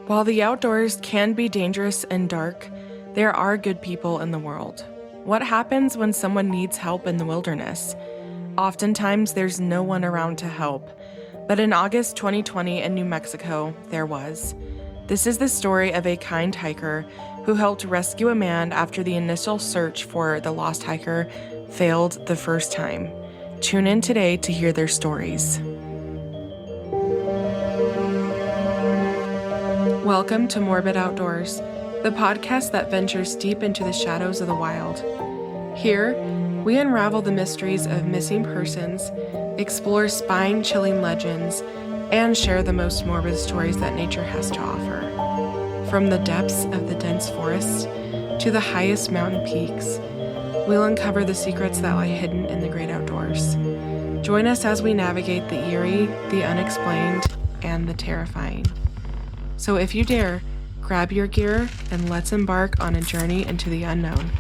While the outdoors can be dangerous and dark, there are good people in the world. What happens when someone needs help in the wilderness? Oftentimes, there's no one around to help. But in August 2020 in New Mexico, there was. This is the story of a kind hiker who helped rescue a man after the initial search for the lost hiker failed the first time. Tune in today to hear their stories. Welcome to Morbid Outdoors, the podcast that ventures deep into the shadows of the wild. Here, we unravel the mysteries of missing persons, explore spine-chilling legends, and share the most morbid stories that nature has to offer. From the depths of the dense forest to the highest mountain peaks, we'll uncover the secrets that lie hidden in the great outdoors. Join us as we navigate the eerie, the unexplained, and the terrifying. So if you dare, grab your gear and let's embark on a journey into the unknown.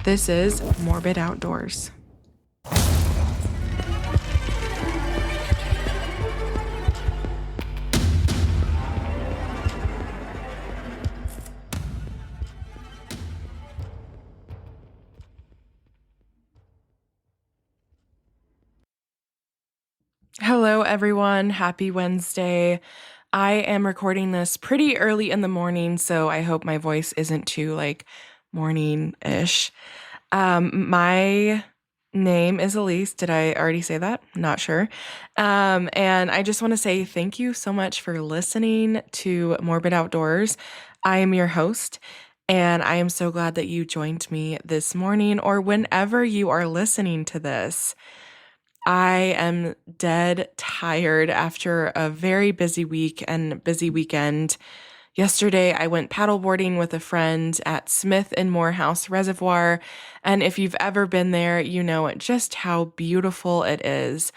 This is Morbid Outdoors. Hello, everyone. Happy Wednesday. I am recording this pretty early in the morning, so I hope my voice isn't too morning-ish. My name is Elise. Did I already say that? Not sure. And I just want to say thank you so much for listening to Morbid Outdoors. I am your host, and I am so glad that you joined me this morning or whenever you are listening to this. I am dead tired after a very busy week and busy weekend. Yesterday, I went paddleboarding with a friend at Smith and Morehouse Reservoir, and if you've ever been there, you know just how beautiful it is.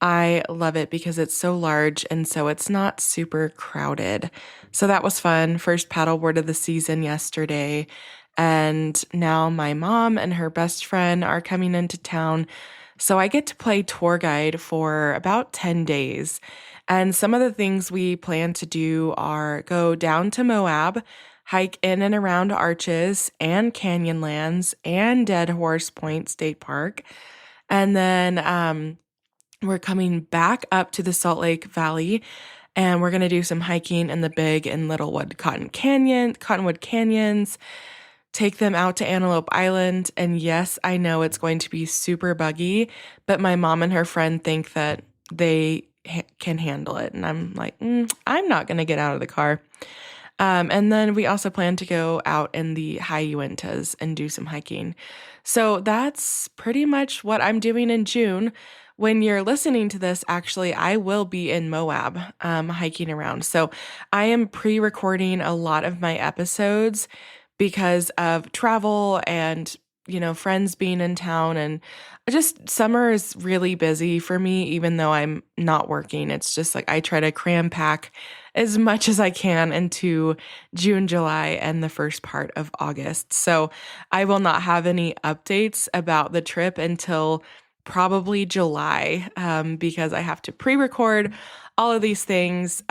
I love it because it's so large and so it's not super crowded. So that was fun. First paddleboard of the season yesterday, and now my mom and her best friend are coming into town. So I get to play tour guide for about 10 days. And some of the things we plan to do are go down to Moab, hike in and around Arches and Canyonlands and Dead Horse Point State Park. And then we're coming back up to the Salt Lake Valley, and we're going to do some hiking in the Big and Littlewood Cottonwood Canyons, take them out to Antelope Island. And yes, I know it's going to be super buggy, but my mom and her friend think that they can handle it. And I'm like, I'm not going to get out of the car. And then we also plan to go out in the high Uintas and do some hiking. So that's pretty much what I'm doing in June. When you're listening to this, actually, I will be in Moab hiking around. So I am pre-recording a lot of my episodes because of travel and, friends being in town, and just summer is really busy for me, even though I'm not working. It's just I try to cram pack as much as I can into June, July, and the first part of August. So I will not have any updates about the trip until probably July, because I have to pre-record all of these things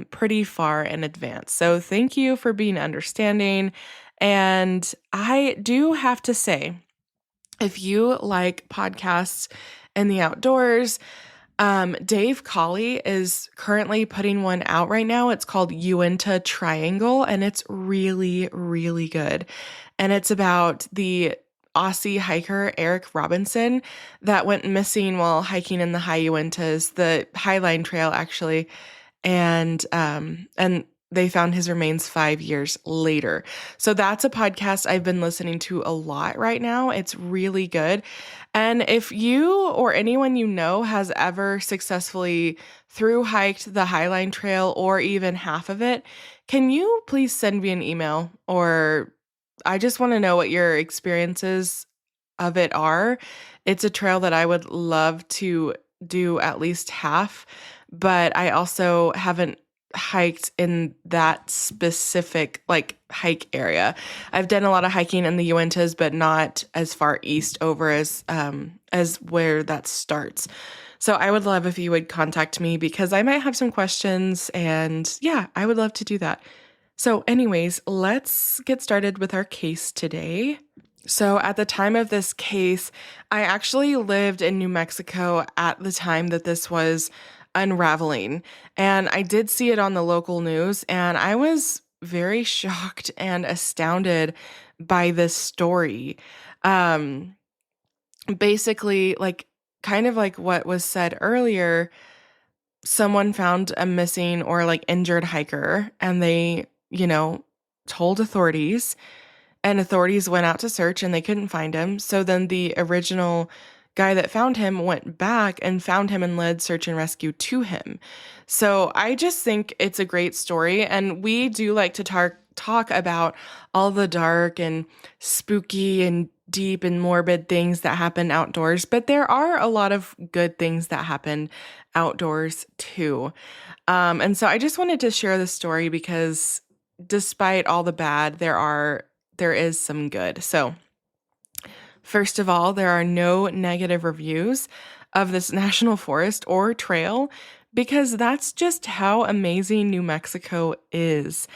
pretty far in advance. So thank you for being understanding. And I do have to say, if you like podcasts in the outdoors, Dave Colley is currently putting one out right now. It's called Uinta Triangle, and it's really, really good. And it's about the Aussie hiker Eric Robinson that went missing while hiking in the high Uintas, the Highline Trail actually, and they found his remains 5 years later. So that's a podcast I've been listening to a lot right now. It's really good. And if you or anyone you know has ever successfully thru-hiked the Highline Trail or even half of it, can you please send me an email? Or I just want to know what your experiences of it are. It's a trail that I would love to do at least half, but I also haven't hiked in that specific hike area. I've done a lot of hiking in the Uintas, but not as far east over as where that starts. So I would love if you would contact me because I might have some questions, and yeah, I would love to do that. So, anyways, let's get started with our case today. So, at the time of this case, I actually lived in New Mexico at the time that this was unraveling. And I did see it on the local news, and I was very shocked and astounded by this story. Um, Basically, like, kind of like what was said earlier, someone found a missing or like injured hiker, and they, told authorities, and authorities went out to search and they couldn't find him. So then the original guy that found him went back and found him and led search and rescue to him. So I just think it's a great story. And we do like to talk about all the dark and spooky and deep and morbid things that happen outdoors, but there are a lot of good things that happen outdoors too. And so I just wanted to share this story because despite all the bad, there is some good. So, first of all, there are no negative reviews of this national forest or trail because that's just how amazing New Mexico is.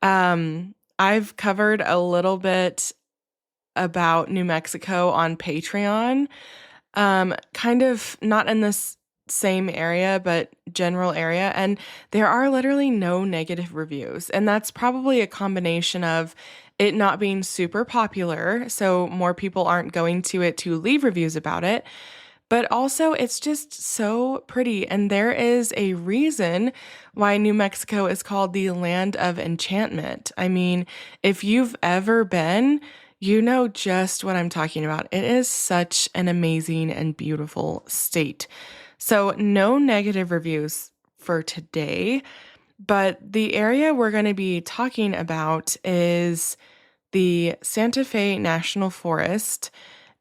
I've covered a little bit about New Mexico on Patreon, kind of not in this same area, but general area. And there are literally no negative reviews. And that's probably a combination of it not being super popular, so more people aren't going to it to leave reviews about it. But also, it's just so pretty. And there is a reason why New Mexico is called the land of enchantment. I mean, if you've ever been, you know just what I'm talking about. It is such an amazing and beautiful state. So, no negative reviews for today, but the area we're going to be talking about is the Santa Fe National Forest.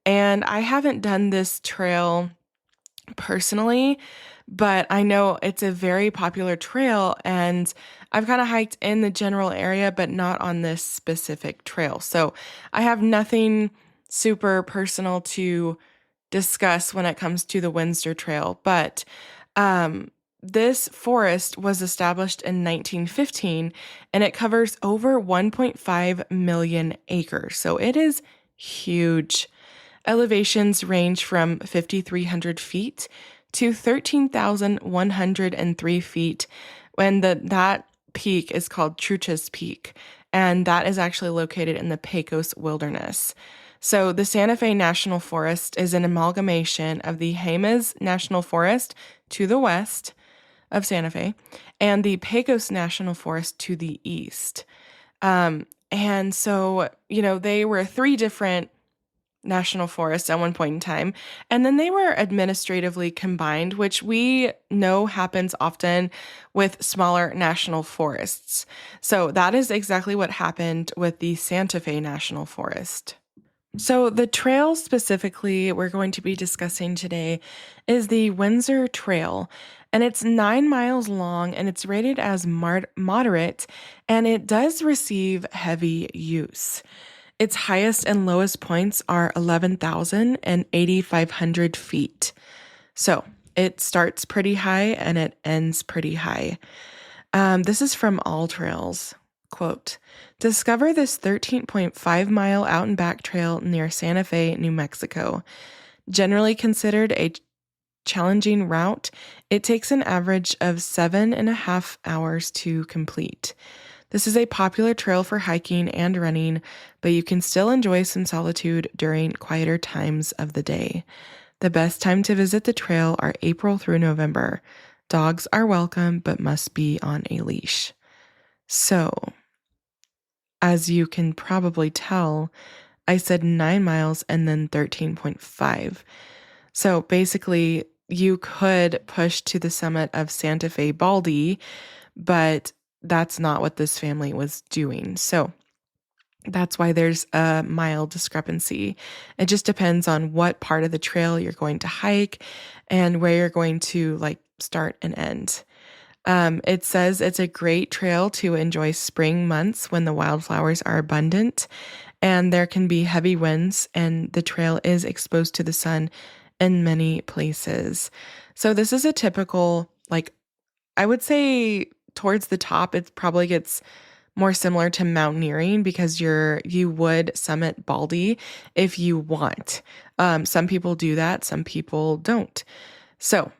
And I haven't done this trail personally, but I know it's a very popular trail, and I've kind of hiked in the general area, but not on this specific trail. So I have nothing super personal to discuss when it comes to the Windsor Trail, but this forest was established in 1915, and it covers over 1.5 million acres. So it is huge. Elevations range from 5,300 feet to 13,103 feet, when that peak is called Truchas Peak, and that is actually located in the Pecos Wilderness. So the Santa Fe National Forest is an amalgamation of the Jemez National Forest to the west of Santa Fe and the Pecos National Forest to the east. And so, they were three different national forests at one point in time, and then they were administratively combined, which we know happens often with smaller national forests. So that is exactly what happened with the Santa Fe National Forest. So the trail specifically we're going to be discussing today is the Windsor Trail, and it's 9 miles long, and it's rated as moderate, and it does receive heavy use. Its highest and lowest points are 11,000 and 8,500 feet. So it starts pretty high and it ends pretty high. This is from All Trails. Quote, discover this 13.5-mile out and back trail near Santa Fe, New Mexico. Generally considered a challenging route, it takes an average of 7.5 hours to complete. This is a popular trail for hiking and running, but you can still enjoy some solitude during quieter times of the day. The best time to visit the trail are April through November. Dogs are welcome, but must be on a leash. So, as you can probably tell, I said 9 miles and then 13.5. So basically, you could push to the summit of Santa Fe Baldy, but that's not what this family was doing. So that's why there's a mile discrepancy. It just depends on what part of the trail you're going to hike and where you're going to start and end. It says it's a great trail to enjoy spring months when the wildflowers are abundant and there can be heavy winds, and the trail is exposed to the sun in many places. So this is a typical, I would say towards the top, it probably gets more similar to mountaineering because you would summit Baldy if you want. Some people do that, some people don't. So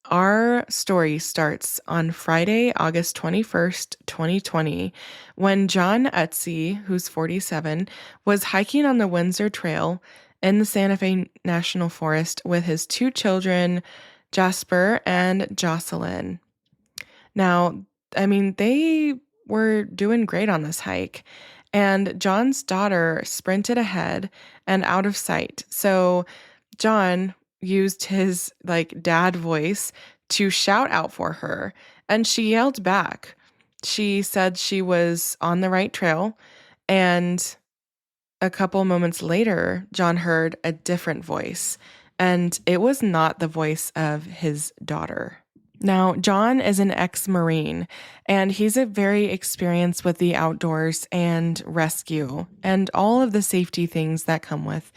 our story starts on Friday, August 21st, 2020, when John Utsi, who's 47, was hiking on the Windsor Trail in the Santa Fe National Forest with his two children, Jasper and Jocelyn. Now, I mean, they were doing great on this hike, and John's daughter sprinted ahead and out of sight. So John used his dad voice to shout out for her, and she yelled back. She said she was on the right trail, and a couple moments later, John heard a different voice, and it was not the voice of his daughter. Now, John is an ex-Marine, and he's a very experienced with the outdoors and rescue and all of the safety things that come with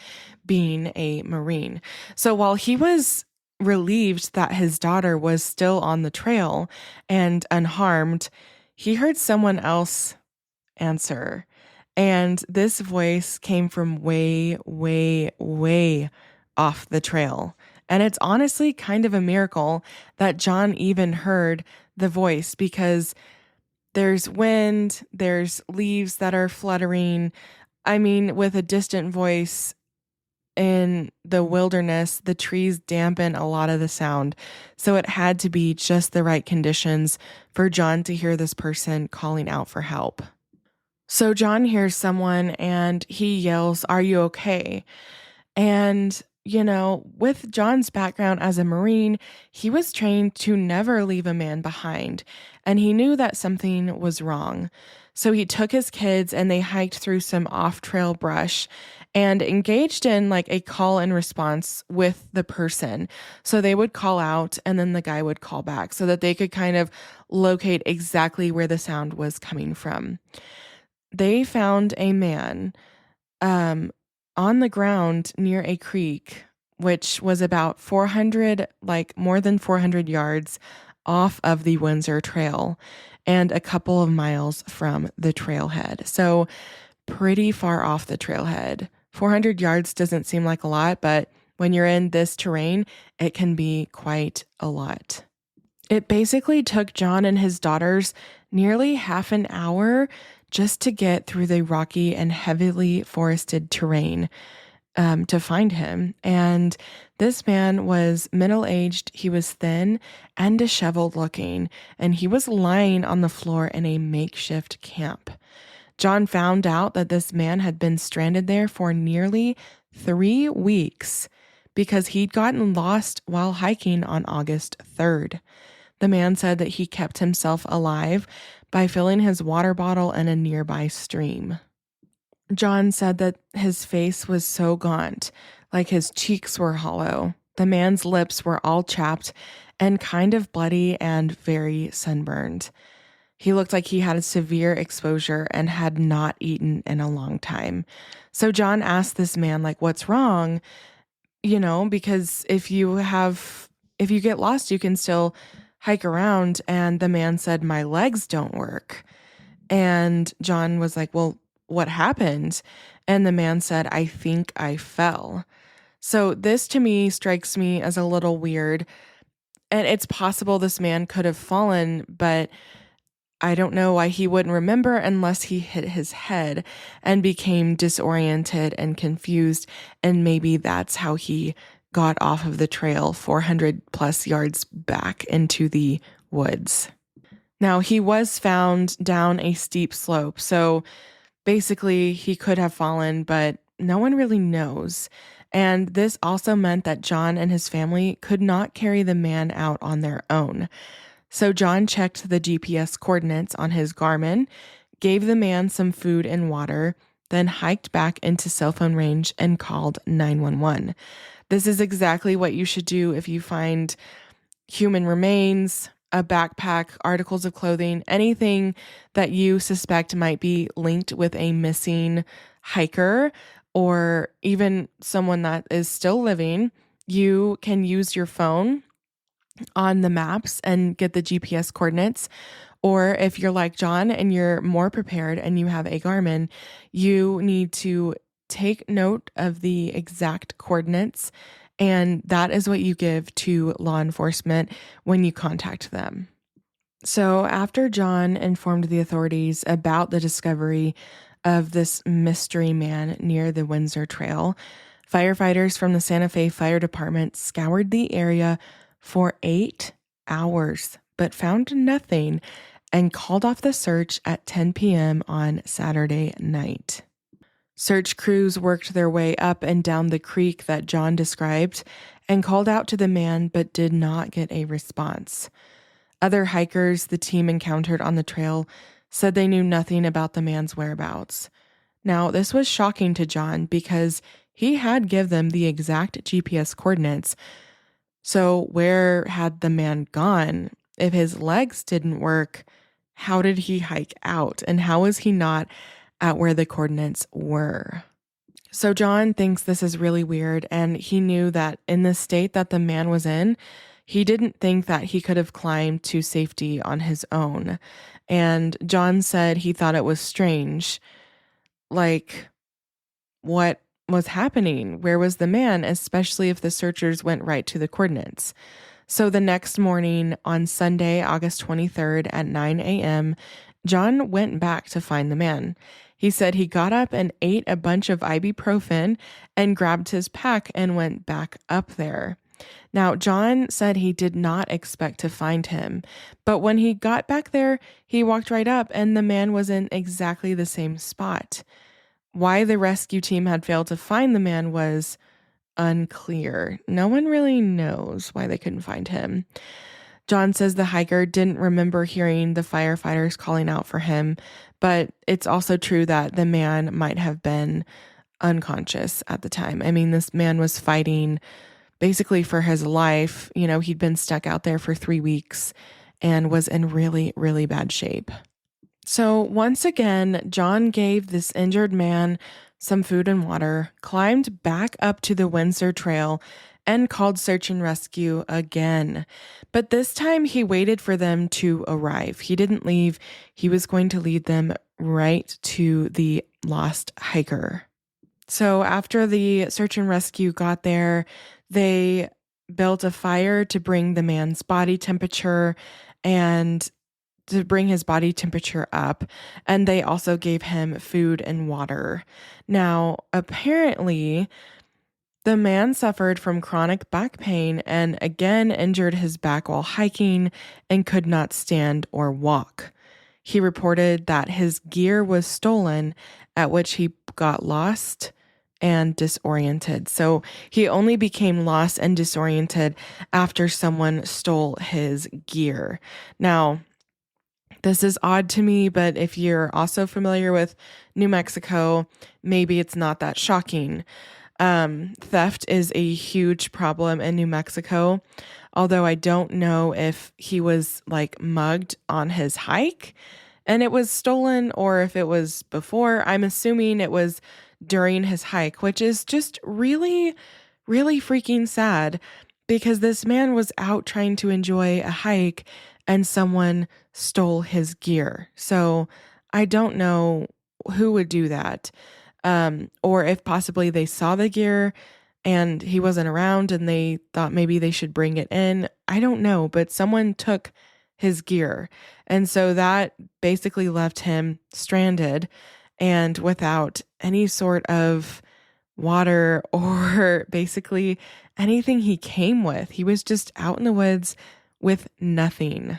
being a Marine. So while he was relieved that his daughter was still on the trail and unharmed, he heard someone else answer. And this voice came from way, way, way off the trail. And it's honestly kind of a miracle that John even heard the voice because there's wind, there's leaves that are fluttering. I mean, with a distant voice in the wilderness, the trees dampen a lot of the sound. So it had to be just the right conditions for John to hear this person calling out for help. So John hears someone and he yells, "Are you okay?" And, with John's background as a Marine, he was trained to never leave a man behind, and he knew that something was wrong. So he took his kids and they hiked through some off-trail brush and engaged in a call and response with the person. So they would call out and then the guy would call back so that they could kind of locate exactly where the sound was coming from. They found a man on the ground near a creek, which was about more than 400 yards off of the Windsor Trail and a couple of miles from the trailhead. So pretty far off the trailhead. 400 yards doesn't seem like a lot, but when you're in this terrain, it can be quite a lot. It basically took John and his daughters nearly half an hour just to get through the rocky and heavily forested terrain to find him. And this man was middle-aged, he was thin and disheveled looking, and he was lying on the floor in a makeshift camp. John found out that this man had been stranded there for nearly 3 weeks because he'd gotten lost while hiking on August 3rd. The man said that he kept himself alive by filling his water bottle in a nearby stream. John said that his face was so gaunt, like his cheeks were hollow. The man's lips were all chapped and kind of bloody and very sunburned. He looked like he had a severe exposure and had not eaten in a long time. So John asked this man, what's wrong? Because if you get lost, you can still hike around. And the man said, "My legs don't work." And John was like, "Well, what happened?" And the man said, "I think I fell." So this to me strikes me as a little weird. And it's possible this man could have fallen, but I don't know why he wouldn't remember unless he hit his head and became disoriented and confused. And maybe that's how he got off of the trail 400 plus yards back into the woods. Now, he was found down a steep slope. So basically, he could have fallen, but no one really knows. And this also meant that John and his family could not carry the man out on their own. So John checked the GPS coordinates on his Garmin, gave the man some food and water, then hiked back into cell phone range and called 911. This is exactly what you should do if you find human remains, a backpack, articles of clothing, anything that you suspect might be linked with a missing hiker or even someone that is still living. You can use your phone on the maps and get the GPS coordinates, Or if you're like John and you're more prepared and you have a Garmin, you need to take note of the exact coordinates, and that is what you give to law enforcement when you contact them. So, after John informed the authorities about the discovery of this mystery man near the Windsor Trail, firefighters from the Santa Fe Fire Department scoured the area for 8 hours, but found nothing and called off the search at 10 p.m. on Saturday night. Search crews worked their way up and down the creek that John described and called out to the man, but did not get a response. Other hikers the team encountered on the trail said they knew nothing about the man's whereabouts. Now, this was shocking to John because he had given them the exact GPS coordinates. So where had the man gone? If his legs didn't work, how did he hike out? And how was he not at where the coordinates were? So John thinks this is really weird, and he knew that in the state that the man was in, he didn't think that he could have climbed to safety on his own. And John said he thought it was strange. Like, what was happening? Where was the man? Especially if the searchers went right to the coordinates. So the next morning on Sunday, August 23rd at 9 a.m., John went back to find the man. He said he got up and ate a bunch of ibuprofen and grabbed his pack and went back up there. Now, John said he did not expect to find him, but when he got back there, he walked right up and the man was in exactly the same spot. Why the rescue team had failed to find the man was unclear. No one really knows why they couldn't find him. John says the hiker didn't remember hearing the firefighters calling out for him, but it's also true that the man might have been unconscious at the time. I mean, this man was fighting basically for his life. You know, he'd been stuck out there for 3 weeks and was in really, really bad shape. So once again, John gave this injured man some food and water, climbed back up to the Windsor Trail, and called search and rescue again. But this time he waited for them to arrive. He didn't leave. He was going to lead them right to the lost hiker. So after the search and rescue got there, they built a fire to bring the man's body temperature and to bring his body temperature up. And they also gave him food and water. Now, apparently, the man suffered from chronic back pain and again injured his back while hiking and could not stand or walk. He reported that his gear was stolen, at which he got lost and disoriented. So he only became lost and disoriented after someone stole his gear. Now, this is odd to me, but if you're also familiar with New Mexico, maybe it's not that shocking. Theft is a huge problem in New Mexico, although I don't know if he was like mugged on his hike and it was stolen or if it was before. I'm assuming it was during his hike, which is just really, really freaking sad because this man was out trying to enjoy a hike and someone stole his gear. So I don't know who would do that. Or if possibly they saw the gear and he wasn't around and they thought maybe they should bring it in. I don't know, but someone took his gear. And so that basically left him stranded and without any sort of water or basically anything he came with. He was just out in the woods with nothing.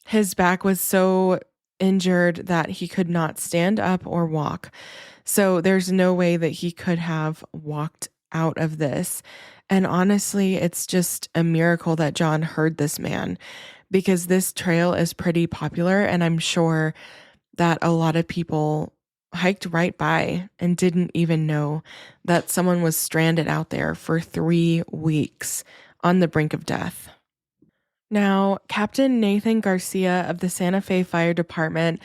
His back was so injured that he could not stand up or walk. So there's no way that he could have walked out of this. And honestly, it's just a miracle that John heard this man because this trail is pretty popular. And I'm sure that a lot of people hiked right by and didn't even know that someone was stranded out there for 3 weeks on the brink of death. Now, Captain Nathan Garcia of the Santa Fe Fire Department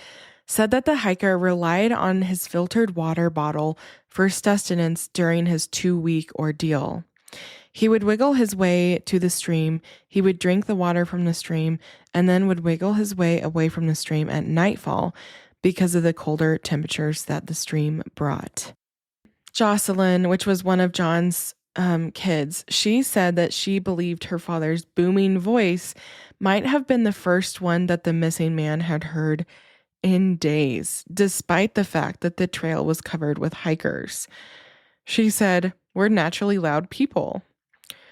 said that the hiker relied on his filtered water bottle for sustenance during his 2-week ordeal. He would wiggle his way to the stream. He would drink the water from the stream and then would wiggle his way away from the stream at nightfall because of the colder temperatures that the stream brought. Jocelyn, which was one of John's kids, she said that she believed her father's booming voice might have been the first one that the missing man had heard in days, despite the fact that the trail was covered with hikers. She said, "We're naturally loud people."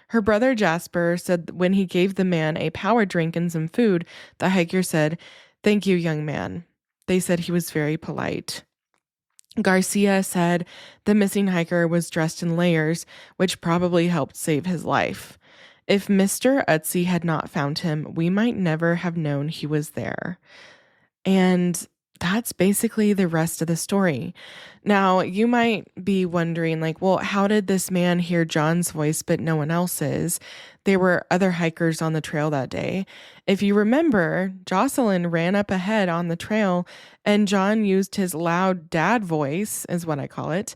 Her brother Jasper said that when he gave the man a power drink and some food, the hiker said, "Thank you, young man." They said he was very polite. Garcia said the missing hiker was dressed in layers, which probably helped save his life. If Mr. Utsi had not found him, we might never have known he was there. And that's basically the rest of the story. Now, you might be wondering, like, well, how did this man hear John's voice but no one else's? There were other hikers on the trail that day. If you remember, Jocelyn ran up ahead on the trail, and John used his loud dad voice, is what I call it,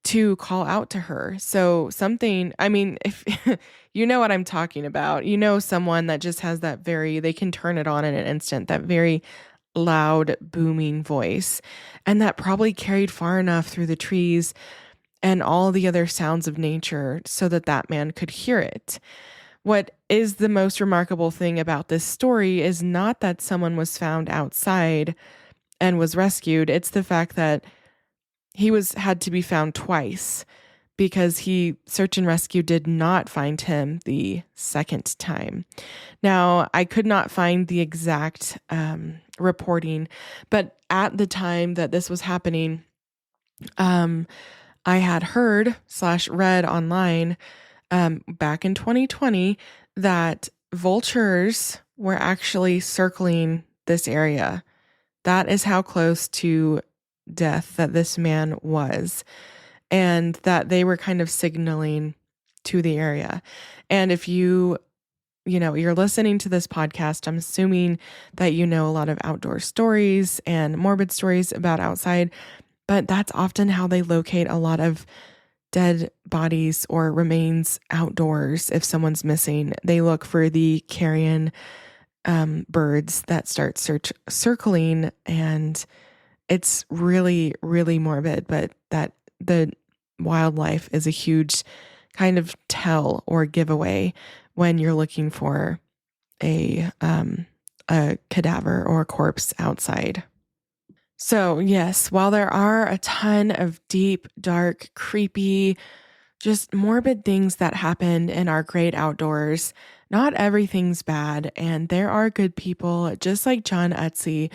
to call out to her. So something, I mean, if you know what I'm talking about, you know, someone that just has that they can turn it on in an instant, that very loud, booming voice. And that probably carried far enough through the trees and all the other sounds of nature so that that man could hear it. What is the most remarkable thing about this story is not that someone was found outside and was rescued. It's the fact that he had to be found twice, because search and rescue did not find him the second time. Now, I could not find the exact reporting, but at the time that this was happening, I had heard/read online back in 2020 that vultures were actually circling this area. That is how close to death that this man was, and that they were kind of signaling to the area. And if you're listening to this podcast, I'm assuming that you know a lot of outdoor stories and morbid stories about outside, but that's often how they locate a lot of dead bodies or remains outdoors. If someone's missing, they look for the carrion birds that start circling, and it's really, really morbid, but that the wildlife is a huge kind of tell or giveaway when you're looking for a cadaver or a corpse outside. So yes, while there are a ton of deep, dark, creepy, just morbid things that happened in our great outdoors, not everything's bad, and there are good people, just like John Utsi,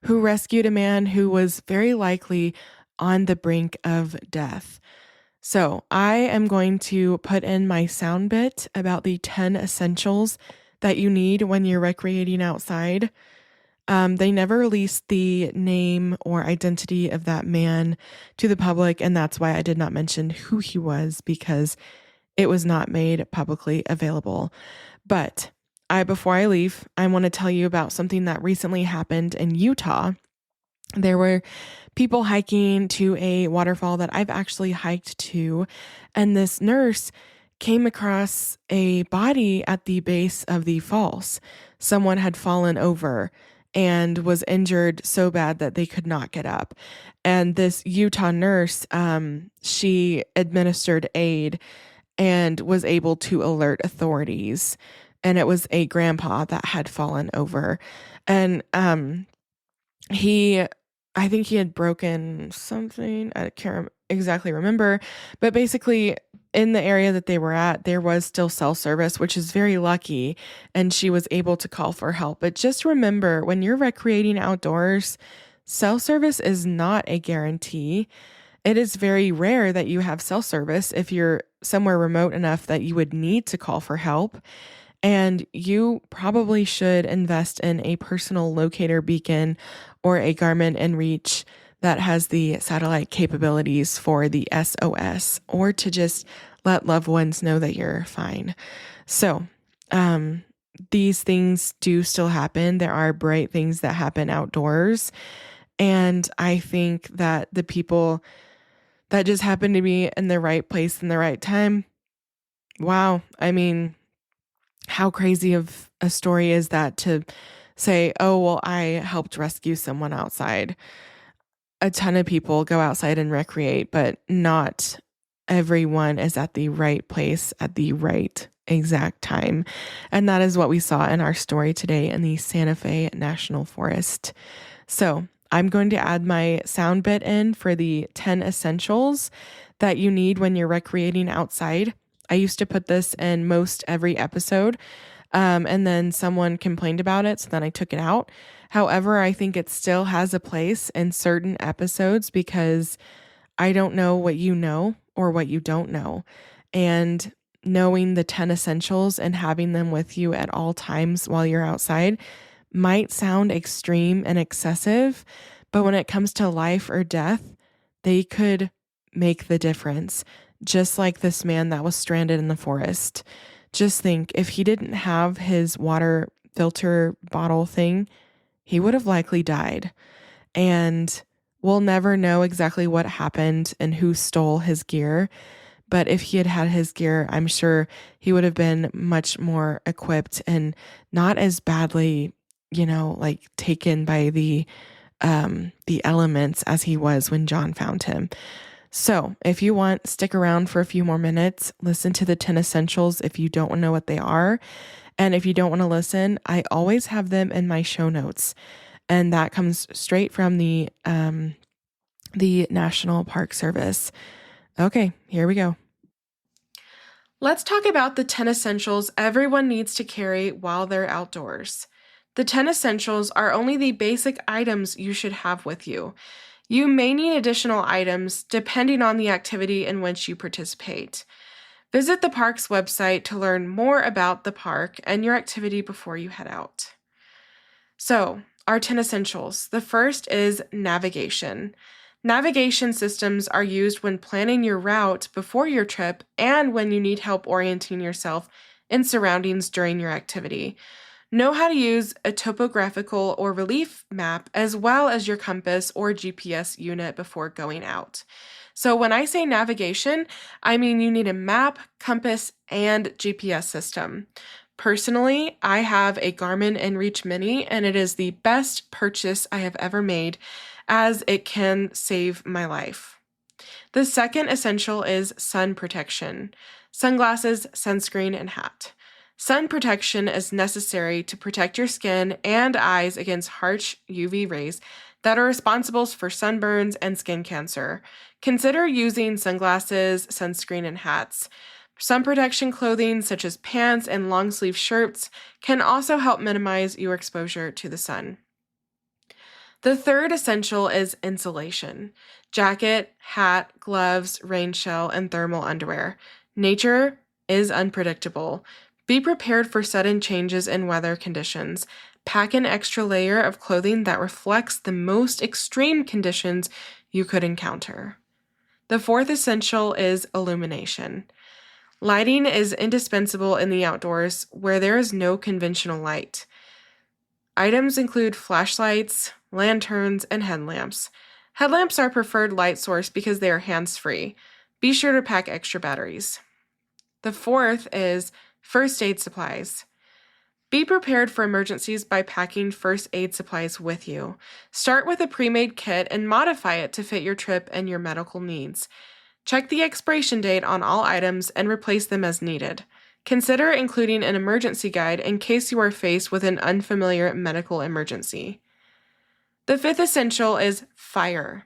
who rescued a man who was very likely on the brink of death. So I am going to put in my sound bit about the 10 essentials that you need when you're recreating outside. They never released the name or identity of that man to the public, and that's why I did not mention who he was, because it was not made publicly available. But before I leave, I want to tell you about something that recently happened in Utah. There were people hiking to a waterfall that I've actually hiked to, and this nurse came across a body at the base of the falls. Someone had fallen over and was injured so bad that they could not get up. And this Utah nurse, she administered aid and was able to alert authorities. And it was a grandpa that had fallen over. And I think he had broken something. I can't exactly remember. But basically, in the area that they were at, there was still cell service, which is very lucky. And she was able to call for help. But just remember, when you're recreating outdoors, cell service is not a guarantee. It is very rare that you have cell service if you're somewhere remote enough that you would need to call for help. And you probably should invest in a personal locator beacon or a Garmin inReach that has the satellite capabilities for the SOS, or to just let loved ones know that you're fine. So, these things do still happen. There are bright things that happen outdoors. And I think that the people that just happen to be in the right place in the right time, Wow. I mean, how crazy of a story is that to say, oh, well, I helped rescue someone outside. A ton of people go outside and recreate, but not everyone is at the right place at the right exact time. And that is what we saw in our story today in the Santa Fe National Forest. So I'm going to add my sound bit in for the 10 essentials that you need when you're recreating outside. I used to put this in most every episode, and then someone complained about it, so then I took it out. However, I think it still has a place in certain episodes because I don't know what you know or what you don't know. And knowing the 10 essentials and having them with you at all times while you're outside might sound extreme and excessive, but when it comes to life or death, they could make the difference. Just like this man that was stranded in the forest. Just think, if he didn't have his water filter bottle thing, he would have likely died. And we'll never know exactly what happened and who stole his gear. But if he had had his gear, I'm sure he would have been much more equipped and not as badly, like taken by the elements as he was when John found him. So if you want, stick around for a few more minutes, listen to the 10 essentials if you don't know what they are. And if you don't want to listen, I always have them in my show notes. And that comes straight from the National Park Service. Okay, here we go. Let's talk about the 10 essentials everyone needs to carry while they're outdoors. The 10 essentials are only the basic items you should have with you. You may need additional items depending on the activity in which you participate. Visit the park's website to learn more about the park and your activity before you head out. So, our 10 essentials. The first is navigation. Navigation systems are used when planning your route before your trip and when you need help orienting yourself in surroundings during your activity. Know how to use a topographical or relief map as well as your compass or GPS unit before going out. So when I say navigation, I mean you need a map, compass, and GPS system. Personally, I have a Garmin InReach Mini, and it is the best purchase I have ever made as it can save my life. The second essential is sun protection. Sunglasses, sunscreen, and hat. Sun protection is necessary to protect your skin and eyes against harsh UV rays that are responsible for sunburns and skin cancer. Consider using sunglasses, sunscreen, and hats. Sun protection clothing, such as pants and long-sleeve shirts, can also help minimize your exposure to the sun. The third essential is insulation. Jacket, hat, gloves, rain shell, and thermal underwear. Nature is unpredictable. Be prepared for sudden changes in weather conditions. Pack an extra layer of clothing that reflects the most extreme conditions you could encounter. The fourth essential is illumination. Lighting is indispensable in the outdoors where there is no conventional light. Items include flashlights, lanterns, and headlamps. Headlamps are preferred light source because they are hands-free. Be sure to pack extra batteries. The fourth is first aid supplies. Be prepared for emergencies by packing first aid supplies with you. Start with a pre-made kit and modify it to fit your trip and your medical needs. Check the expiration date on all items and replace them as needed. Consider including an emergency guide in case you are faced with an unfamiliar medical emergency. The fifth essential is fire.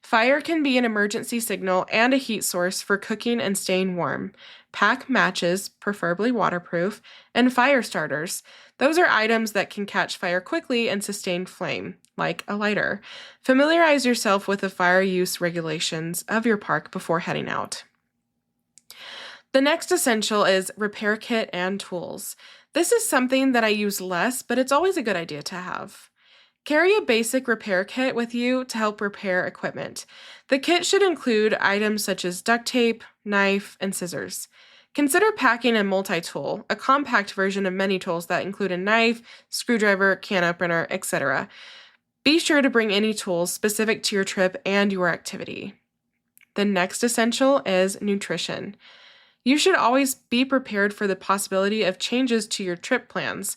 Fire can be an emergency signal and a heat source for cooking and staying warm. Pack matches, preferably waterproof, and fire starters. Those are items that can catch fire quickly and sustain flame, like a lighter. Familiarize yourself with the fire use regulations of your park before heading out. The next essential is repair kit and tools. This is something that I use less, but it's always a good idea to have. Carry a basic repair kit with you to help repair equipment. The kit should include items such as duct tape, knife, and scissors. Consider packing a multi-tool, a compact version of many tools that include a knife, screwdriver, can opener, etc. Be sure to bring any tools specific to your trip and your activity. The next essential is nutrition. You should always be prepared for the possibility of changes to your trip plans.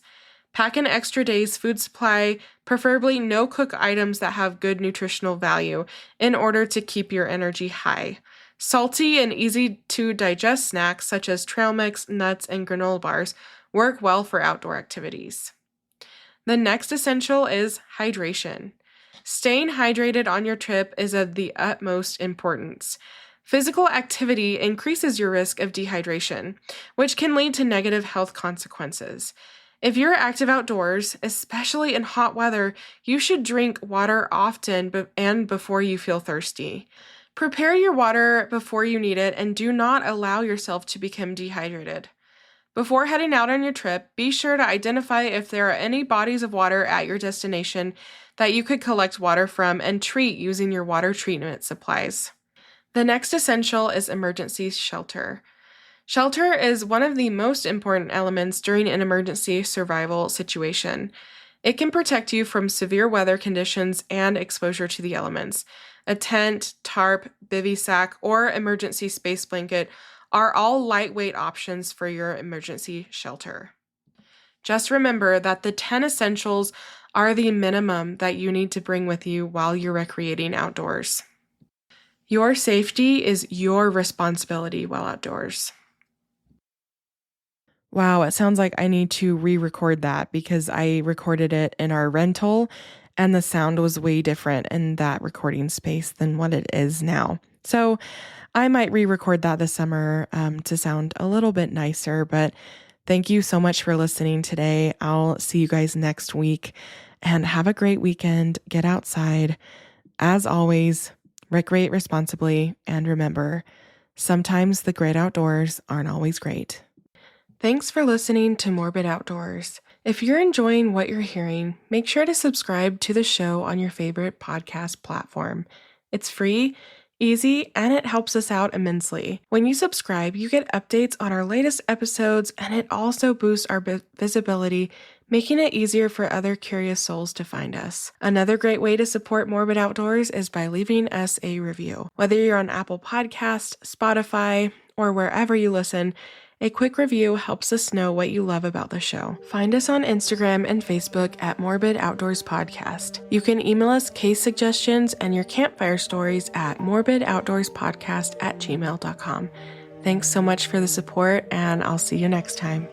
Pack an extra day's food supply, preferably no-cook items that have good nutritional value, in order to keep your energy high. Salty and easy-to-digest snacks such as trail mix, nuts, and granola bars work well for outdoor activities. The next essential is hydration. Staying hydrated on your trip is of the utmost importance. Physical activity increases your risk of dehydration, which can lead to negative health consequences. If you're active outdoors, especially in hot weather, you should drink water often and before you feel thirsty. Prepare your water before you need it and do not allow yourself to become dehydrated. Before heading out on your trip, be sure to identify if there are any bodies of water at your destination that you could collect water from and treat using your water treatment supplies. The next essential is emergency shelter. Shelter is one of the most important elements during an emergency survival situation. It can protect you from severe weather conditions and exposure to the elements. A tent, tarp, bivy sack, or emergency space blanket are all lightweight options for your emergency shelter. Just remember that the 10 essentials are the minimum that you need to bring with you while you're recreating outdoors. Your safety is your responsibility while outdoors. Wow, it sounds like I need to re-record that because I recorded it in our rental and the sound was way different in that recording space than what it is now. So I might re-record that this summer to sound a little bit nicer, but thank you so much for listening today. I'll see you guys next week and have a great weekend. Get outside. As always, recreate responsibly and remember, sometimes the great outdoors aren't always great. Thanks for listening to Morbid Outdoors. If you're enjoying what you're hearing, make sure to subscribe to the show on your favorite podcast platform. It's free, easy, and it helps us out immensely. When you subscribe, you get updates on our latest episodes, and it also boosts our visibility, making it easier for other curious souls to find us. Another great way to support Morbid Outdoors is by leaving us a review. Whether you're on Apple Podcasts, Spotify, or wherever you listen, a quick review helps us know what you love about the show. Find us on Instagram and Facebook at Morbid Outdoors Podcast. You can email us case suggestions and your campfire stories at morbidoutdoorspodcast@gmail.com. Thanks so much for the support, and I'll see you next time.